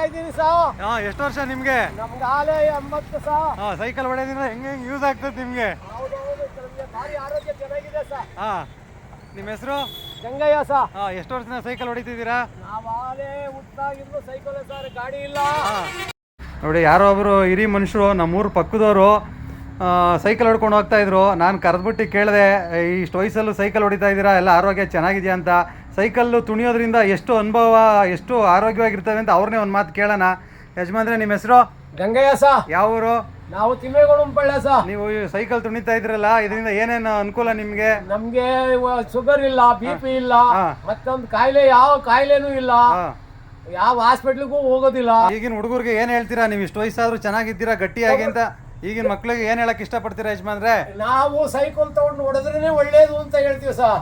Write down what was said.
ಇದ್ದೀನಿ ಸಾ. ಎಷ್ಟು ವರ್ಷ ನಿಮ್ಗೆ? ನಮ್ಗೆ ಆಲೆ 80 ಸಾ. ಸೈಕಲ್ ಹೊಡೆಯೋದ್ರಿಂದ ಹೆಂಗೆ ಯೂಸ್ ಆಗ್ತದೆ ನಿಮ್ಗೆ? ಭಾರಿ ಆರೋಗ್ಯ ಚೆನ್ನಾಗಿದೆ ಸಾ. ನಿಮ್ಮ ಹೆಸರು? ಗಂಗಯ್ಯ ಸಾ. ಎಷ್ಟು ವರ್ಷದಿಂದ ಸೈಕಲ್ ಹೊಡಿತಿದ್ದೀರಾ? ನಾವು ಆಲೆ ಹುಟ್ಟಾಗಿದ್ರು ಸೈಕಲ್ ಸರ್, ಗಾಡಿ ಇಲ್ಲ. ನೋಡಿ, ಯಾರೋ ಒಬ್ಬರು ಹಿರಿ ಮನುಷ್ಯರು ನಮ್ಮೂರು ಪಕ್ಕದವರು ಸೈಕಲ್ ಹೊಡ್ಕೊಂಡು ಹೋಗ್ತಾ ಇದ್ರು. ನಾನು ಕರೆದ್ಬಿಟ್ಟು ಕೇಳಿದೆ, ಇಷ್ಟು ವಯಸ್ಸಲ್ಲೂ ಸೈಕಲ್ ಹೊಡಿತಾ ಇದ್ದೀರಾ, ಎಲ್ಲ ಆರೋಗ್ಯ ಚೆನ್ನಾಗಿದೆಯಾ ಅಂತ. ಸೈಕಲ್ಲು ತುಣಿಯೋದ್ರಿಂದ ಎಷ್ಟು ಅನುಭವ, ಎಷ್ಟು ಆರೋಗ್ಯವಾಗಿರ್ತವೆ ಅಂತ ಅವ್ರನ್ನೇ ಒಂದು ಮಾತು ಕೇಳೋಣ. ಯಜಮಾನ್ರೆ, ನಿಮ್ಮ ಹೆಸರು? ಗಂಗಯ್ಯ ಸಾ. ಯಾವ ಊರು? ನಾವು ತಿಮ್ಮೇಗೌಡಂಪಳ್ಳ ಸಾ. ನೀವು ಸೈಕಲ್ ತುಣಿತಾ ಇದ್ರಲ್ಲ, ಇದರಿಂದ ಏನೇನು ಅನುಕೂಲ ನಿಮ್ಗೆ? ನಮ್ಗೆ ಶುಗರ್ ಇಲ್ಲ, BP ಇಲ್ಲ, ಮತ್ತೊಂದು ಕಾಯಿಲೆ, ಯಾವ ಕಾಯಿಲೆನೂ ಇಲ್ಲ, ಯಾವ ಹಾಸ್ಪಿಟ್ಲಿಗೂ ಹೋಗೋದಿಲ್ಲ. ಈಗಿನ ಹುಡುಗರಿಗೆ ಏನ್ ಹೇಳ್ತೀರಾ? ನೀವು ಇಷ್ಟು ವಯಸ್ಸಾದ್ರೂ ಚೆನ್ನಾಗಿದ್ದೀರಾ ಗಟ್ಟಿಯಾಗಿ ಅಂತ ಈಗಿನ ಮಕ್ಳಿಗೆ ಏನ್ ಹೇಳಕ್ ಇಷ್ಟಪಡ್ತೀರಾ ಯಜಮಾನ್ರೆ? ನಾವು ಸೈಕಲ್ ತಗೊಂಡು ಹೊಡೆದ್ರೇನೆ ಒಳ್ಳೇದು ಅಂತ ಹೇಳ್ತೀವಿ ಸರ್.